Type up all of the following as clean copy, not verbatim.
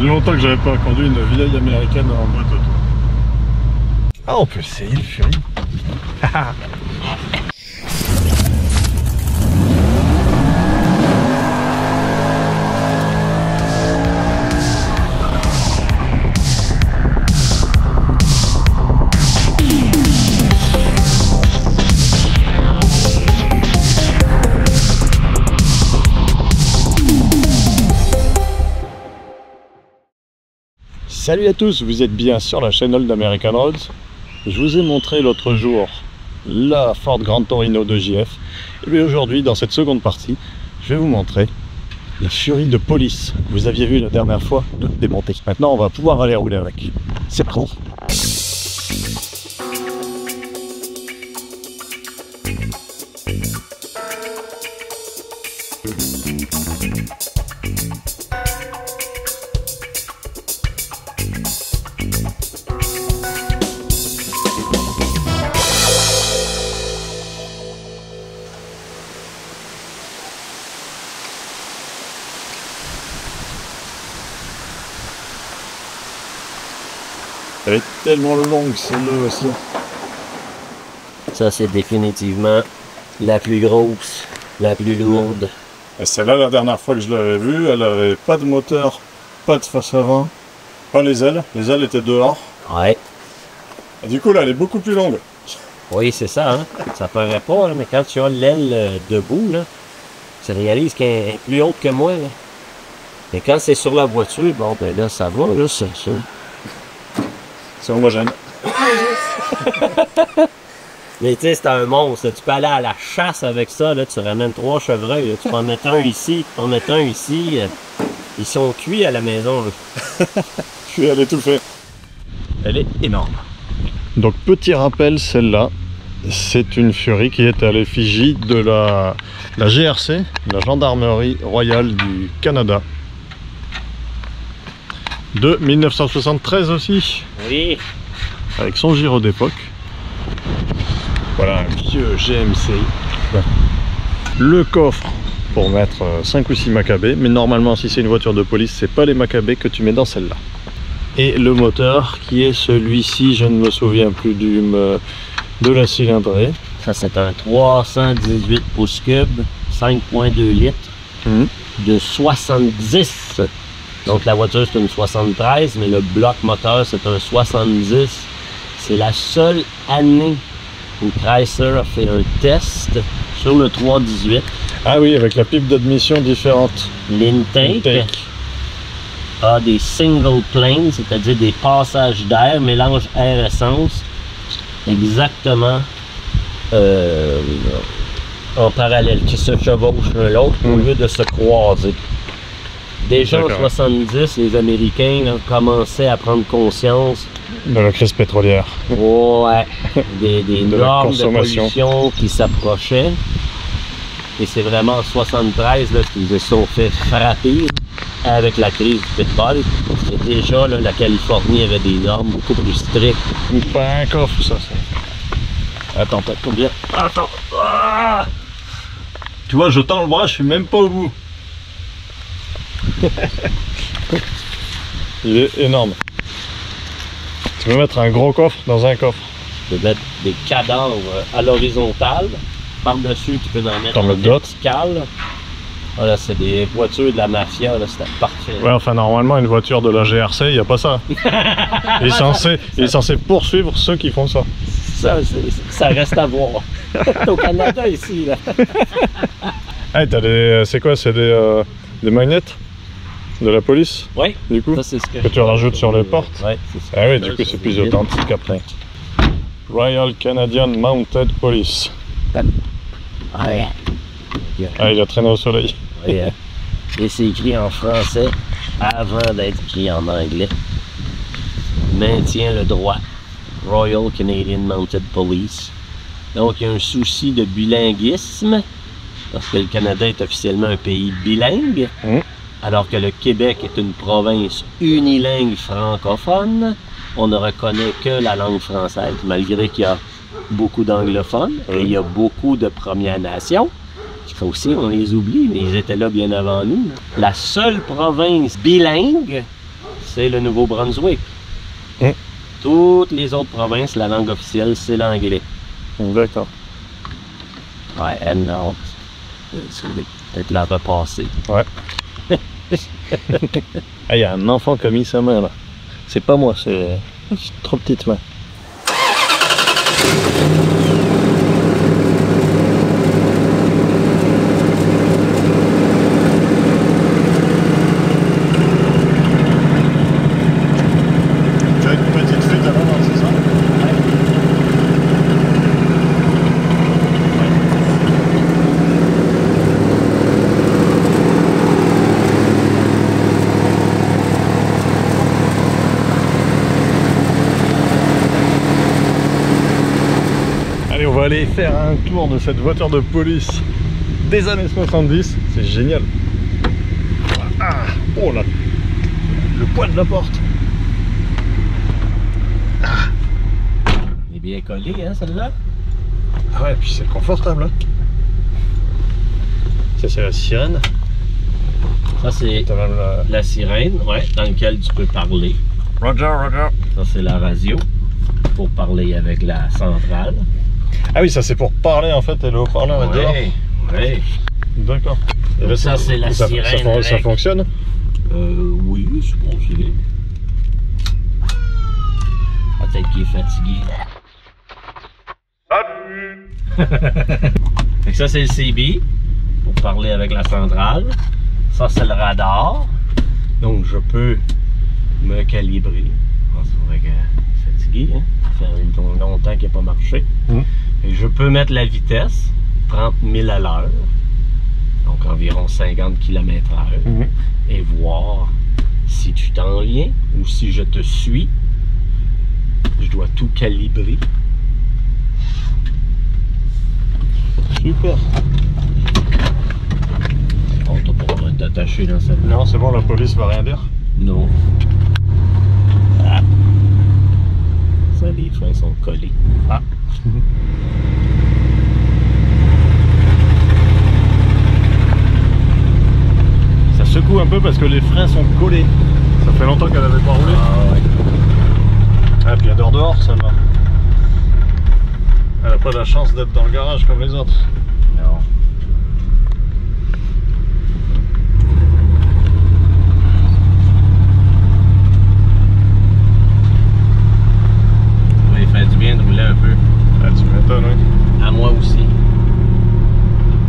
longtemps que j'avais pas conduit une vieille américaine en boîte auto. Ah, on peut essayer le Fury. Salut à tous, vous êtes bien sur la chaîne d'American Roads. Je vous ai montré l'autre jour la Ford Grand Torino de JF. Et puis aujourd'hui, dans cette seconde partie, je vais vous montrer la Fury de police. Vous aviez vu la dernière fois de démonter. Maintenant, on va pouvoir aller rouler avec. C'est parti. Elle est tellement longue celle-là aussi. Ça c'est définitivement la plus grosse, la plus lourde. Celle-là, la dernière fois que je l'avais vue, elle avait pas de moteur, pas de face avant, pas les ailes. Les ailes étaient dehors. Ouais. Et du coup là, elle est beaucoup plus longue. Oui, c'est ça, hein. Ça paraît pas, là, mais quand tu as l'aile debout, là, tu réalises qu'elle est plus haute que moi. Là. Et quand c'est sur la voiture, bon ben là, ça va, là, ça. C'est homogène. Mais tu sais, c'est un monstre. Tu peux aller à la chasse avec ça. Là, tu ramènes 3 chevreuils. Là. Tu peux en mettre un ici, tu peux en mettre un ici. Ils sont cuits à la maison. Je suis allé tout faire. Elle est énorme. Donc petit rappel, celle-là, c'est une Fury qui est à l'effigie de la GRC, la Gendarmerie Royale du Canada. De 1973 aussi. Oui. Avec son gyro d'époque. Voilà un vieux GMC. Le coffre pour mettre 5 ou 6 Macabées. Mais normalement, si c'est une voiture de police, c'est pas les Macabées que tu mets dans celle-là. Et le moteur qui est celui-ci, je ne me souviens plus de la cylindrée. Ça, c'est un 318 pouces cubes, 5,2 litres, de 70. Donc la voiture c'est une 73, mais le bloc moteur c'est un 70. C'est la seule année où Chrysler a fait un test sur le 318. Ah oui, avec la pipe d'admission différente. L'intake a des single planes, c'est-à-dire des passages d'air, mélange air-essence, exactement en parallèle, qui se chevauchent l'un l'autre au lieu de se croiser. Déjà en 70, les Américains là, commençaient à prendre conscience de la crise pétrolière. Ouais, des normes de pollution qui s'approchaient. Et c'est vraiment en 73 qu'ils se sont fait frapper avec la crise du pétrole. Et déjà, là, la Californie avait des normes beaucoup plus strictes. Pas un coffre, ça. Attends, t'as combien? Attends. Ah, tu vois, je tends le bras, je suis même pas au bout. Il est énorme. Tu peux mettre un gros coffre dans un coffre. Tu peux mettre des cadavres à l'horizontale. Par-dessus, tu peux en mettre en vertical. Voilà, c'est des voitures de la mafia, c'était parfait. Ouais, enfin, normalement, une voiture de la GRC, il n'y a pas ça. Il est censé poursuivre ceux qui font ça. Ça reste à voir. Au Canada, ici, là. Hey, t'as des... C'est quoi? C'est des magnettes de la police? Oui. Du coup, ça, c'est ce que tu rajoutes sur les portes? Oui, c'est ça. Ah oui, du coup, c'est plus authentique après. Royal Canadian Mounted Police. Ouais. Ah, il a traîné au soleil. Oui, et c'est écrit en français avant d'être écrit en anglais. Maintient le droit. Royal Canadian Mounted Police. Donc, il y a un souci de bilinguisme, parce que le Canada est officiellement un pays bilingue, alors que le Québec est une province unilingue francophone. On ne reconnaît que la langue française, malgré qu'il y a beaucoup d'anglophones et il y a beaucoup de Premières Nations. Ça aussi, on les oublie, mais ils étaient là bien avant nous. La seule province bilingue, c'est le Nouveau-Brunswick. Toutes les autres provinces, la langue officielle, c'est l'anglais. D'accord. Ouais, non. Peut-être la repasser. Ouais. Ah, il y a un enfant qui a mis sa main là. C'est pas moi, c'est une trop petite main. Tu as une petite fuite à l'avant, c'est ça? Allez, on va aller faire un tour de cette voiture de police des années 70. C'est génial. Ah, oh là, le poids de la porte. Elle est bien collée, hein, celle-là? Ah ouais, et puis c'est confortable. Hein. Ça, c'est la sirène. Ça, c'est T'as même la sirène, ouais, dans laquelle tu peux parler. Roger, Roger. Ça, c'est la radio pour parler avec la centrale. Ah oui, ça c'est pour parler en fait, et le haut-parleur est dehors. Ouais. D'accord. Et là, Ça, c'est la sirène. Ça fonctionne? Oui, je pense que peut-être qu'il est fatigué. Fait que ça, c'est le CB pour parler avec la centrale. Ça, c'est le radar. Donc, je peux me calibrer. C'est vrai que c'est fatigué, hein? Ça fait longtemps qu'il n'a pas marché. Et je peux mettre la vitesse, 30 000 à l'heure, donc environ 50 km/h, et voir si tu t'en viens ou si je te suis. Je dois tout calibrer. Super. On t'a pas besoin de t'attacher dans cette... Non, c'est bon, la police va rien dire. Non. Ah. Ça, les freins sont collés. Ah. Ça secoue un peu parce que les freins sont collés. Ça fait longtemps qu'elle avait pas roulé. Ah ouais. Ah, puis elle dort dehors, celle-là. Elle n'a pas la chance d'être dans le garage comme les autres. Non. Ça va lui faire du bien de rouler un peu. Ah, tu m'étonnes, oui. À moi aussi.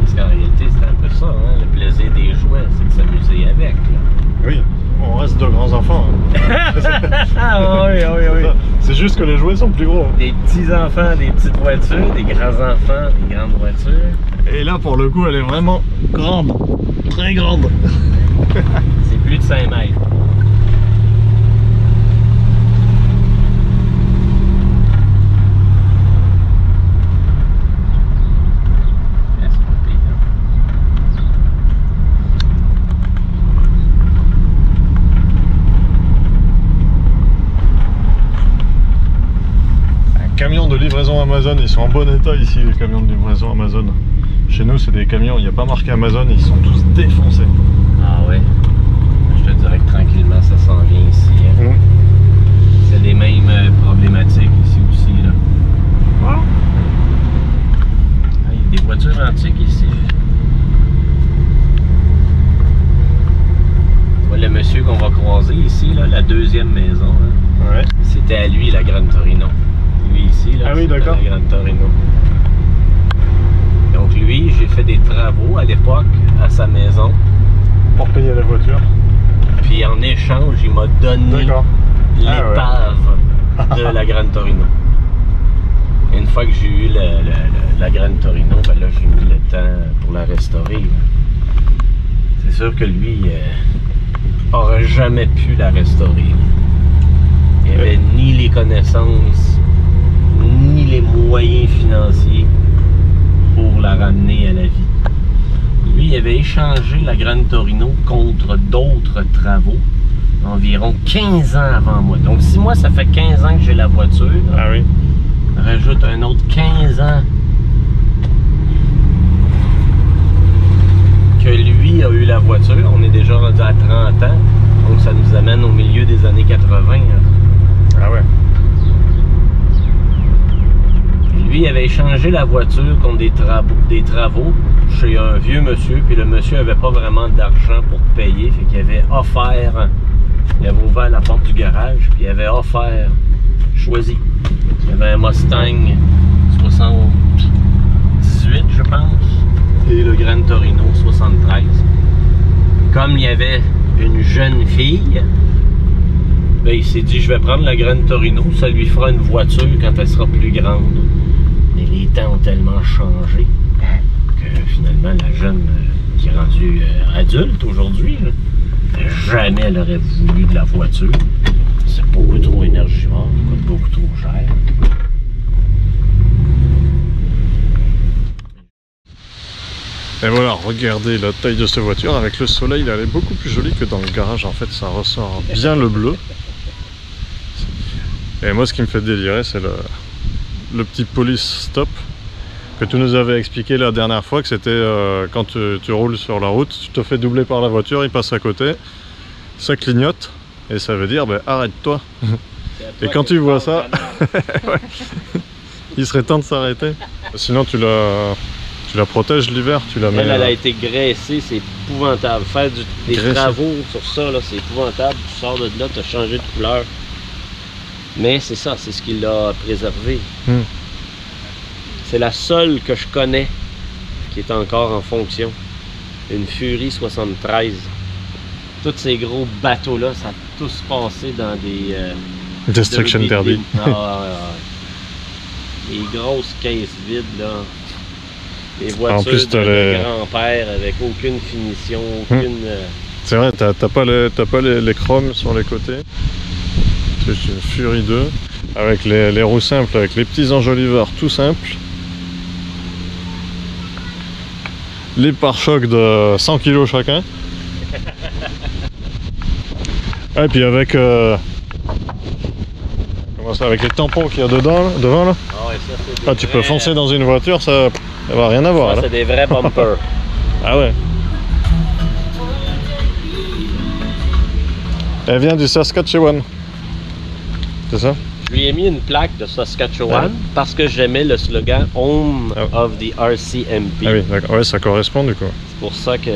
Parce qu'en réalité, c'est un peu ça, hein? Le plaisir des jouets, c'est de s'amuser avec. Là. Oui, on reste de grands enfants. Ah oui, oui, oui. C'est juste que les jouets sont plus gros. Des petits enfants, des petites voitures, des grands enfants, des grandes voitures. Et là, pour le coup, elle est vraiment grande. Très grande. C'est plus de 5 mètres. Camions de livraison Amazon, ils sont en bon état ici, les camions de livraison Amazon. Chez nous, c'est des camions, il n'y a pas marqué Amazon, ils sont tous défoncés. Ah ouais. Je te dirais que tranquillement, ça s'en vient ici. Hein. C'est les mêmes problématiques ici aussi. Là. Ah, il y a des voitures antiques ici. Tu vois, le monsieur qu'on va croiser ici, là, la deuxième maison, hein, Ouais. c'était à lui la Grande Torino. Lui ici, là, Ah oui, d'accord. la Grande Torino. Donc lui, j'ai fait des travaux à l'époque à sa maison. Pour payer la voiture. Puis en échange, il m'a donné l'épave de la Grande Torino. Et une fois que j'ai eu la Grande Torino, ben là j'ai mis le temps pour la restaurer. C'est sûr que lui aurait jamais pu la restaurer. Il n'y avait ni les connaissances, ni les moyens financiers pour la ramener à la vie. Lui, il avait échangé la Grande Torino contre d'autres travaux environ 15 ans avant moi. Donc si moi, ça fait 15 ans que j'ai la voiture, Ah oui. rajoute un autre 15 ans que lui a eu la voiture. On est déjà rendu à 30 ans. Donc ça nous amène au milieu des années 80. Hein. Ah ouais. Lui, il avait échangé la voiture contre des travaux chez un vieux monsieur, puis le monsieur avait pas vraiment d'argent pour payer, fait qu'il avait offert, il avait ouvert la porte du garage, puis il avait offert, choisi. Il avait un Mustang 78, je pense, et le Gran Torino 73. Comme il y avait une jeune fille, ben, il s'est dit, je vais prendre la Gran Torino, ça lui fera une voiture quand elle sera plus grande. Mais les temps ont tellement changé que finalement la jeune qui est rendue adulte aujourd'hui, jamais elle aurait voulu de la voiture. C'est beaucoup trop énergivore, ça coûte beaucoup trop cher. Et voilà, regardez la taille de cette voiture. Avec le soleil, elle est beaucoup plus jolie que dans le garage. En fait, ça ressort bien le bleu. Et moi, ce qui me fait délirer, c'est le petit police stop que tu nous avais expliqué la dernière fois, que c'était quand tu roules sur la route, tu te fais doubler par la voiture, il passe à côté, ça clignote et ça veut dire ben, arrête-toi. Et quand tu vois ça, ouais, il serait temps de s'arrêter. Sinon tu la protèges l'hiver, tu la mets. Elle a été graissée, c'est épouvantable. Faire des travaux sur ça, c'est épouvantable. Tu sors de là, tu as changé de couleur. Mais c'est ça, c'est ce qui l'a préservé. C'est la seule que je connais qui est encore en fonction. Une Fury 73. Tous ces gros bateaux-là, ça a tous passé dans des... Destruction Derby. Les grosses caisses vides, là. Les voitures de grand-père avec aucune finition, aucune... C'est vrai, t'as pas les chromes sur les côtés. C'est une Fury 2 avec les roues simples, avec les petits enjoliveurs tout simples. Les pare-chocs de 100 kg chacun. Et puis avec comment ça, avec les tampons qu'il y a devant là. Ah ouais, ça, tu peux foncer dans une voiture, ça va rien avoir. Ça, c'est des vrais bumpers. Ah ouais. Elle vient du Saskatchewan. C'est ça? Je lui ai mis une plaque de Saskatchewan parce que j'aimais le slogan Home of the RCMP. Ah oui, d'accord. Ouais, ça correspond du coup. C'est pour ça que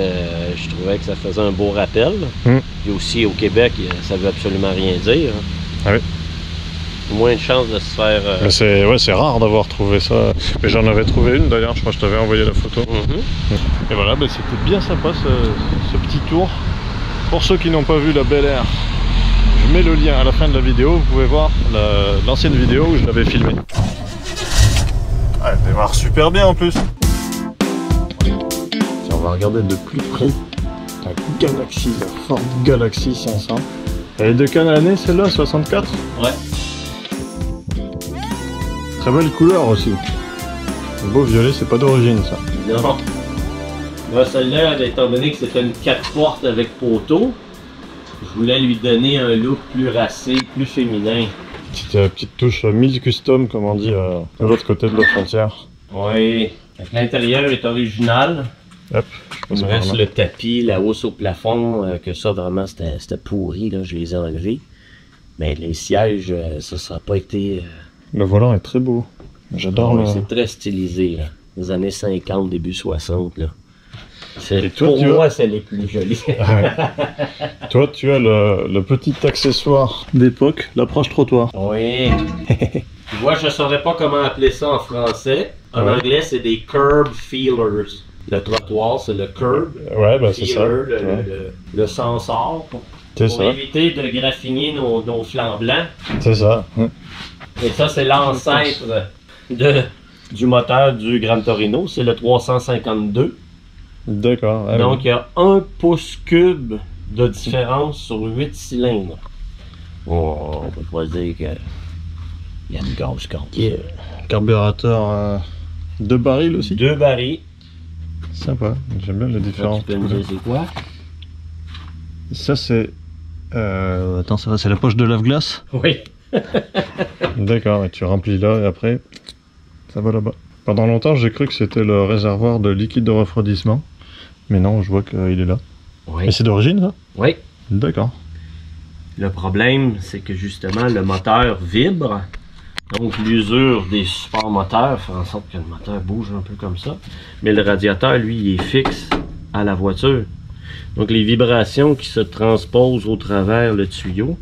je trouvais que ça faisait un beau rappel. Et aussi au Québec, ça veut absolument rien dire. Ah oui. Moins de chances de se faire... Mais c'est rare d'avoir trouvé ça. Mais j'en avais trouvé une d'ailleurs, je crois que je t'avais envoyé la photo. Et voilà, ben, c'était bien sympa ce petit tour. Pour ceux qui n'ont pas vu la Bel Air, je mets le lien à la fin de la vidéo, vous pouvez voir l'ancienne vidéo où je l'avais filmé. Ah, elle démarre super bien en plus. Si on va regarder de plus près, la Galaxy, la Ford Galaxy 500. Elle est de quelle année celle-là? 64? Ouais. Très belle couleur aussi. Le beau violet, c'est pas d'origine ça. Non. Moi, celle-là, étant donné que c'était une 4 portes avec poteau, je voulais lui donner un look plus racé, plus féminin. Petite touche mille custom, comme on dit, de l'autre côté de la frontière. Oui. L'intérieur est original. Hop, il me reste le tapis, la hausse au plafond, que ça vraiment c'était pourri, là, je les ai enlevés. Mais les sièges, ça n'a pas été... Le volant est très beau. J'adore le... C'est très stylisé, là. Les années 50, début 60, là. Pour moi, c'est les plus jolis. Toi, tu as le petit accessoire d'époque, l'approche trottoir. Oui. Moi, je ne saurais pas comment appeler ça en français. En anglais, c'est des curb feelers. Le trottoir, c'est le curb. Ouais, ben c'est ça. Le sensor. Pour éviter de graffiner nos flancs blancs. C'est ça. Et ça, c'est l'ancêtre du moteur du Gran Torino. C'est le 352. D'accord. Ah, donc, il y a 1 pouce cube de différence sur 8 cylindres. Oh, on peut pas dire qu'il y a une grosse compte. Carburateur 2 barils aussi? 2 barils. Sympa, j'aime bien la différence. Tu peux me dire c'est quoi? Ça c'est... Attends, ça va, c'est la poche de lave-glace? Oui. D'accord, et tu remplis là et après, ça va là-bas. Pendant longtemps, j'ai cru que c'était le réservoir de liquide de refroidissement. Mais non, je vois qu'il est là. Oui. Mais c'est d'origine, ça? Oui. D'accord. Le problème, c'est que justement, le moteur vibre. Donc, l'usure des supports moteurs fait en sorte que le moteur bouge un peu comme ça. Mais le radiateur, lui, il est fixe à la voiture. Donc, les vibrations qui se transposent au travers le tuyau,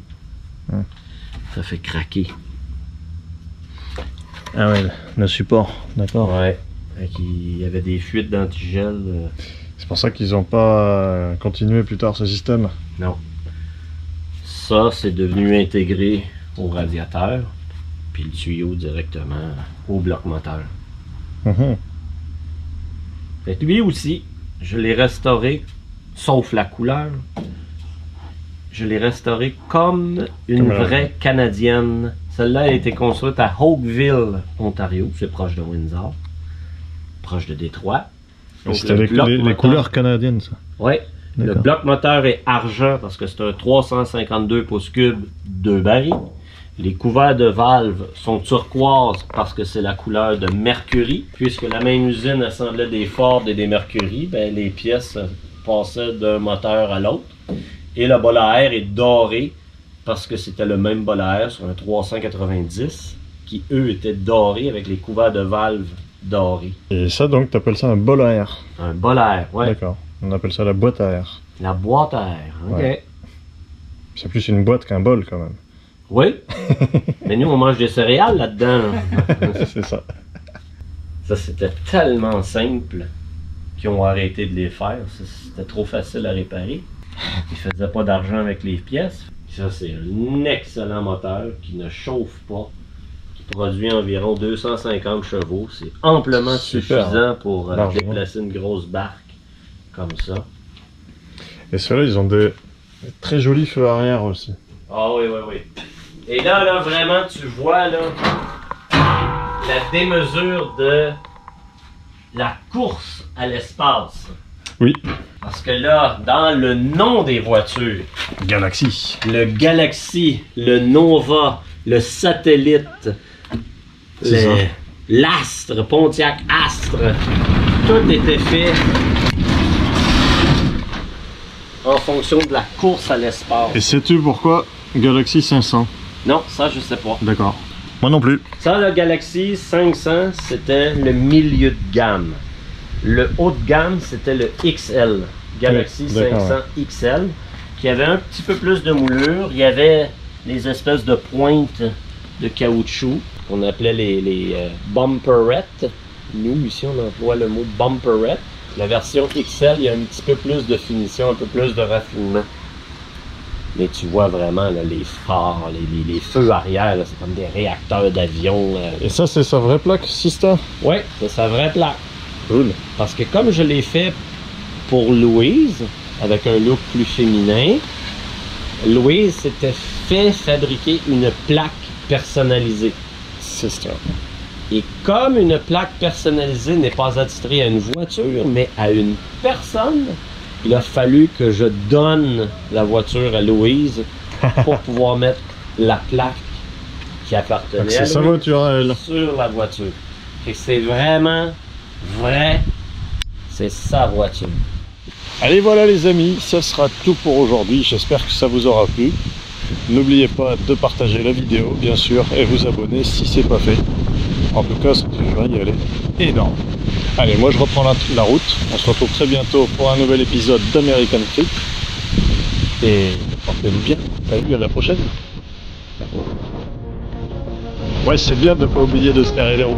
ça fait craquer. Ah ouais, le support, d'accord. Ouais. Il y avait des fuites d'antigel. C'est pour ça qu'ils n'ont pas continué plus tard ce système. Non. Ça, c'est devenu intégré au radiateur, puis le tuyau directement au bloc moteur. Fait que lui aussi, je l'ai restauré, sauf la couleur. Je l'ai restauré comme une vraie Canadienne. Celle-là a été construite à Oakville, Ontario. C'est proche de Windsor. Proche de Détroit. C'était les couleurs canadiennes, ça. Oui. Le bloc moteur est argent parce que c'est un 352 pouces cubes 2 barils. Les couverts de valve sont turquoise parce que c'est la couleur de Mercury. Puisque la même usine assemblait des Ford et des Mercury, ben, les pièces passaient d'un moteur à l'autre. Et le bol à air est doré parce que c'était le même bol à air sur un 390 qui, eux, étaient dorés avec les couverts de valve dorés. Et ça, donc, t'appelles ça un bol à air? Un bol à air, oui. D'accord. On appelle ça la boîte à air. La boîte à air, ok. Ouais. C'est plus une boîte qu'un bol, quand même. Oui. Mais nous, on mange des céréales là-dedans. C'est ça. Ça, c'était tellement simple qu'ils ont arrêté de les faire. C'était trop facile à réparer. Ils ne faisaient pas d'argent avec les pièces. Ça, c'est un excellent moteur qui ne chauffe pas, qui produit environ 250 chevaux. C'est amplement suffisant pour déplacer une grosse barque comme ça. Et ceux-là, ils ont des très jolis feux arrière aussi. Ah oui, oui, oui. Et là, vraiment, tu vois là, la démesure de la course à l'espace. Oui. Parce que là, dans le nom des voitures, Galaxy. Le Galaxy, le Nova, le Satellite, l'Astre, Pontiac Astre, tout était fait en fonction de la course à l'espace. Et sais-tu pourquoi Galaxy 500? Non, ça je sais pas. D'accord. Moi non plus. Ça, le Galaxy 500, c'était le milieu de gamme. Le haut de gamme, c'était le XL. Galaxy 500 XL, qui avait un petit peu plus de moulure. Il y avait les espèces de pointes de caoutchouc qu'on appelait les bumperettes. Nous, ici, on emploie le mot bumperette. La version XL, il y a un petit peu plus de finition, un peu plus de raffinement. Mais tu vois vraiment là, les phares, les feux arrière, c'est comme des réacteurs d'avion. Et ça, c'est sa vraie plaque, Sista? Oui, c'est sa vraie plaque. Cool. Parce que comme je l'ai fait pour Louise, avec un look plus féminin, Louise s'était fait fabriquer une plaque personnalisée. Sista. Et comme une plaque personnalisée n'est pas attitrée à une voiture, mais à une personne, il a fallu que je donne la voiture à Louise pour pouvoir mettre la plaque qui appartenait à C'est sa Louise voiture à elle. sur la voiture. Et c'est vraiment vrai, c'est sa voiture. Allez, voilà les amis, ça sera tout pour aujourd'hui. J'espère que ça vous aura plu. N'oubliez pas de partager la vidéo, bien sûr, et vous abonner si c'est pas fait. En tout cas, ça va y aller énorme. Allez, moi je reprends la route. On se retrouve très bientôt pour un nouvel épisode d'American Trip. Et portez-vous bien. Salut, à la prochaine. Ouais, c'est bien de ne pas oublier de se serrer les roues.